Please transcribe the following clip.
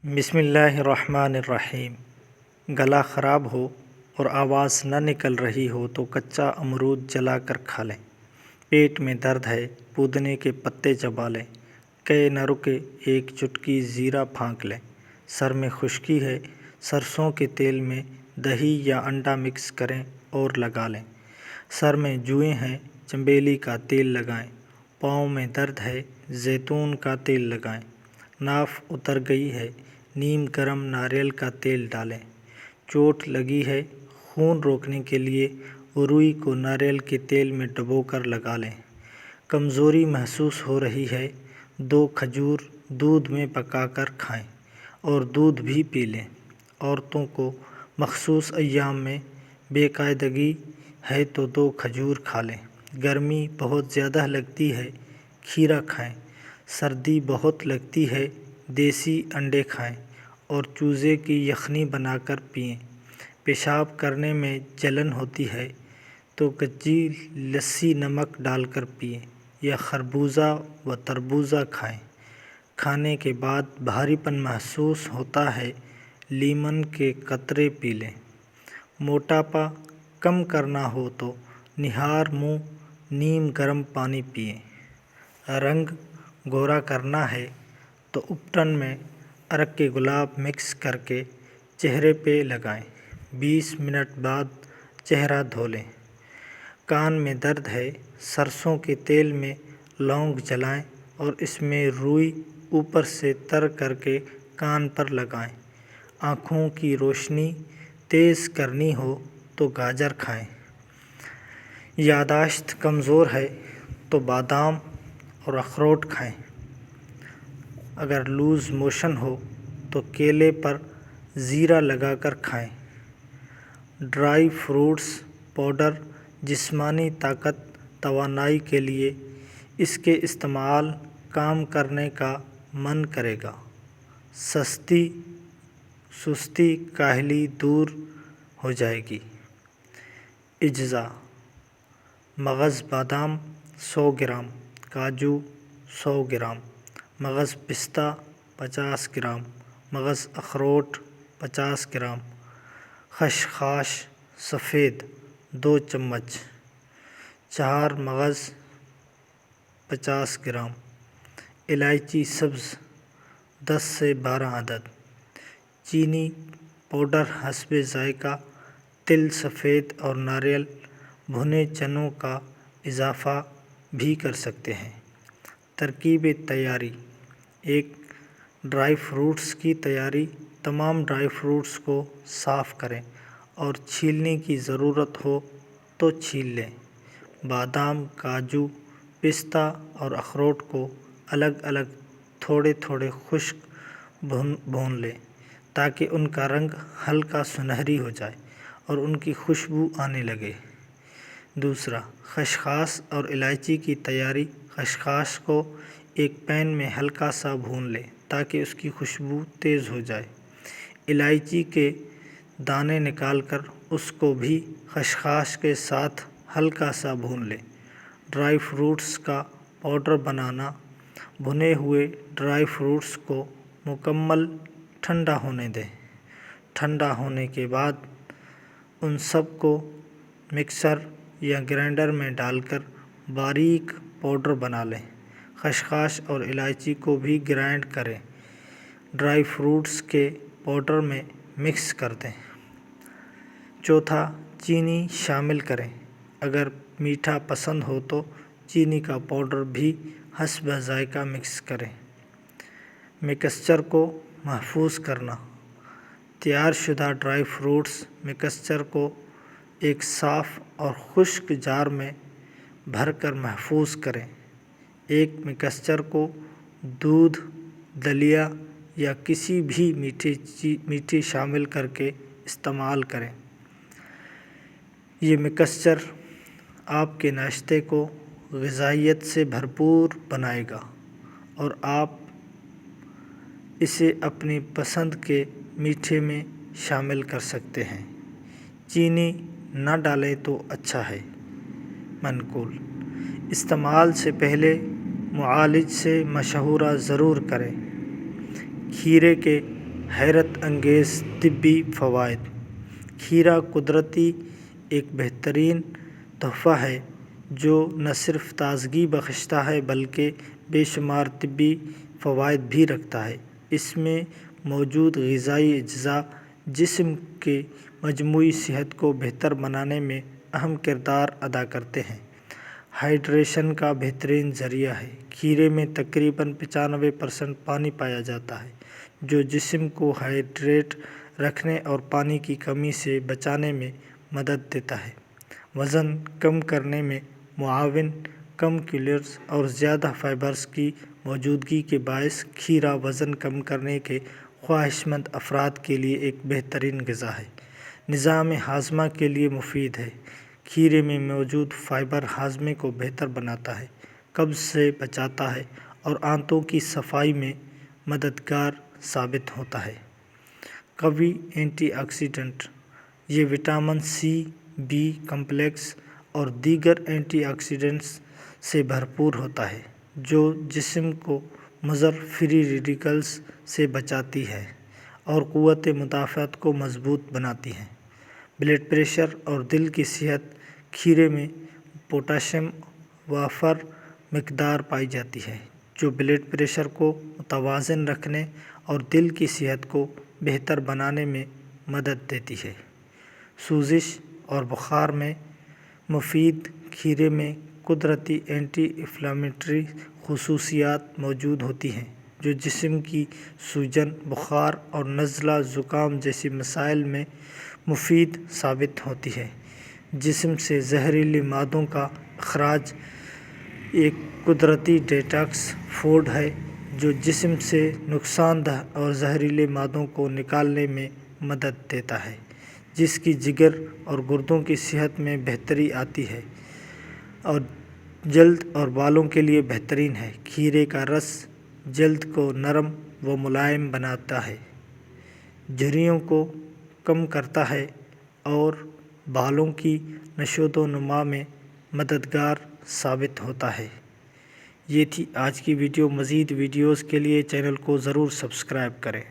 بسم اللہ الرحمن الرحیم۔ گلا خراب ہو اور آواز نہ نکل رہی ہو تو کچا امرود جلا کر کھا لیں۔ پیٹ میں درد ہے پودنے کے پتے چبا لیں۔ کہ نہ رکے ایک چٹکی زیرہ پھانک لیں۔ سر میں خشکی ہے سرسوں کے تیل میں دہی یا انڈا مکس کریں اور لگا لیں۔ سر میں جوئیں ہیں چنبیلی کا تیل لگائیں۔ پاؤں میں درد ہے زیتون کا تیل لگائیں۔ ناف اتر گئی ہے نیم گرم ناریل کا تیل ڈالیں۔ چوٹ لگی ہے خون روکنے کے لیے روئی کو ناریل کے تیل میں ڈبو کر لگا لیں۔ کمزوری محسوس ہو رہی ہے 2 کھجور دودھ میں پکا کر کھائیں اور دودھ بھی پی لیں۔ عورتوں کو مخصوص ایام میں بے قاعدگی ہے تو 2 کھجور کھا لیں۔ گرمی بہت زیادہ لگتی ہے کھیرا کھائیں۔ سردی بہت لگتی ہے دیسی انڈے کھائیں اور چوزے کی یخنی بنا کر پئیں۔ پیشاب کرنے میں جلن ہوتی ہے تو کچی لسی نمک ڈال کر پئیں یا خربوزہ و تربوزہ کھائیں۔ کھانے کے بعد بھاری پن محسوس ہوتا ہے لیمن کے قطرے پی لیں۔ موٹاپا کم کرنا ہو تو نہار منہ نیم گرم پانی پئیں۔ رنگ گورا کرنا ہے تو اپٹن میں عرق گلاب مکس کر کے چہرے پہ لگائیں۔ 20 منٹ بعد چہرہ دھو لیں۔ کان میں درد ہے سرسوں کے تیل میں لونگ جلائیں اور اس میں روئی اوپر سے تر کر کے کان پر لگائیں۔ آنکھوں کی روشنی تیز کرنی ہو تو گاجر کھائیں۔ یادداشت کمزور ہے تو بادام اور اخروٹ کھائیں۔ اگر لوز موشن ہو تو کیلے پر زیرہ لگا کر کھائیں۔ ڈرائی فروٹس پاؤڈر جسمانی طاقت توانائی کے لیے اس کے استعمال کام کرنے کا من کرے گا۔ سستی کاہلی دور ہو جائے گی۔ اجزاء: مغز بادام 100 گرام، کاجو 100 گرام، مغز پستہ 50 گرام، مغز اخروٹ 50 گرام، خشخاش سفید 2 چمچ، 4 مغز 50 گرام، الائچی سبز 10 سے 12 عدد، چینی پاؤڈر حسب ذائقہ، تل سفید اور ناریل بھنے چنوں کا اضافہ بھی کر سکتے ہیں۔ ترکیب تیاری: 1. ڈرائی فروٹس کی تیاری: تمام ڈرائی فروٹس کو صاف کریں اور چھیلنے کی ضرورت ہو تو چھیل لیں۔ بادام، کاجو، پستہ اور اخروٹ کو الگ الگ تھوڑے تھوڑے خشک بھون لیں تاکہ ان کا رنگ ہلکا سنہری ہو جائے اور ان کی خوشبو آنے لگے۔ 2. خشخاش اور الائچی کی تیاری: خشخاش کو ایک پین میں ہلکا سا بھون لیں تاکہ اس کی خوشبو تیز ہو جائے۔ الائچی کے دانے نکال کر اس کو بھی خشخاش کے ساتھ ہلکا سا بھون لیں۔ ڈرائی فروٹس کا پاؤڈر بنانا: بھنے ہوئے ڈرائی فروٹس کو مکمل ٹھنڈا ہونے دیں۔ ٹھنڈا ہونے کے بعد ان سب کو مکسر یا گرائنڈر میں ڈال کر باریک پاؤڈر بنا لیں۔ خشخاش اور الائچی کو بھی گرائنڈ کریں۔ ڈرائی فروٹس کے پاؤڈر میں مکس کر دیں۔ 4. چینی شامل کریں۔ اگر میٹھا پسند ہو تو چینی کا پاؤڈر بھی حسب ذائقہ مکس کریں۔ مکسچر کو محفوظ کرنا: تیار شدہ ڈرائی فروٹس مکسچر کو ایک صاف اور خشک جار میں بھر کر محفوظ کریں۔ ایک مکسچر کو دودھ، دلیا یا کسی بھی میٹھی شامل کر کے استعمال کریں۔ یہ مکسچر آپ کے ناشتے کو غذائیت سے بھرپور بنائے گا اور آپ اسے اپنی پسند کے میٹھے میں شامل کر سکتے ہیں۔ چینی نہ ڈالیں تو اچھا ہے۔ منقول: استعمال سے پہلے معالج سے مشورہ ضرور کریں۔ کھیرے کے حیرت انگیز طبی فوائد۔ کھیرا قدرتی ایک بہترین تحفہ ہے جو نہ صرف تازگی بخشتا ہے بلکہ بے شمار طبی فوائد بھی رکھتا ہے۔ اس میں موجود غذائی اجزاء جسم کے مجموعی صحت کو بہتر بنانے میں اہم کردار ادا کرتے ہیں۔ ہائیڈریشن کا بہترین ذریعہ ہے۔ کھیرے میں تقریباً 95% پانی پایا جاتا ہے جو جسم کو ہائیڈریٹ رکھنے اور پانی کی کمی سے بچانے میں مدد دیتا ہے۔ وزن کم کرنے میں معاون۔ کم کیلوریز اور زیادہ فائبرز کی موجودگی کے باعث کھیرا وزن کم کرنے کے خواہشمند افراد کے لیے ایک بہترین غذا ہے۔ نظام ہاضمہ کے لیے مفید ہے۔ کھیرے میں موجود فائبر ہاضمے کو بہتر بناتا ہے، قبض سے بچاتا ہے اور آنتوں کی صفائی میں مددگار ثابت ہوتا ہے۔ قوی اینٹی آکسیڈنٹ۔ یہ وٹامن سی، بی کمپلیکس اور دیگر اینٹی آکسیڈنٹس سے بھرپور ہوتا ہے جو جسم کو مضر فری ریڈیکلز سے بچاتی ہے اور قوت مدافعت کو مضبوط بناتی ہے۔ بلڈ پریشر اور دل کی صحت۔ کھیرے میں پوٹاشیم وافر مقدار پائی جاتی ہے جو بلڈ پریشر کو متوازن رکھنے اور دل کی صحت کو بہتر بنانے میں مدد دیتی ہے۔ سوزش اور بخار میں مفید۔ کھیرے میں قدرتی اینٹی انفلیمیٹری خصوصیات موجود ہوتی ہیں جو جسم کی سوجن، بخار اور نزلہ زکام جیسی مسائل میں مفید ثابت ہوتی ہے۔ جسم سے زہریلی مادوں کا اخراج۔ ایک قدرتی ڈیٹاکس فوڈ ہے جو جسم سے نقصان دہ اور زہریلے مادوں کو نکالنے میں مدد دیتا ہے، جس کی جگر اور گردوں کی صحت میں بہتری آتی ہے اور جلد اور بالوں کے لیے بہترین ہے۔ کھیرے کا رس جلد کو نرم و ملائم بناتا ہے، جھریوں کو کم کرتا ہے اور بالوں کی نشو و نما میں مددگار ثابت ہوتا ہے۔ یہ تھی آج کی ویڈیو۔ مزید ویڈیوز کے لیے چینل کو ضرور سبسکرائب کریں۔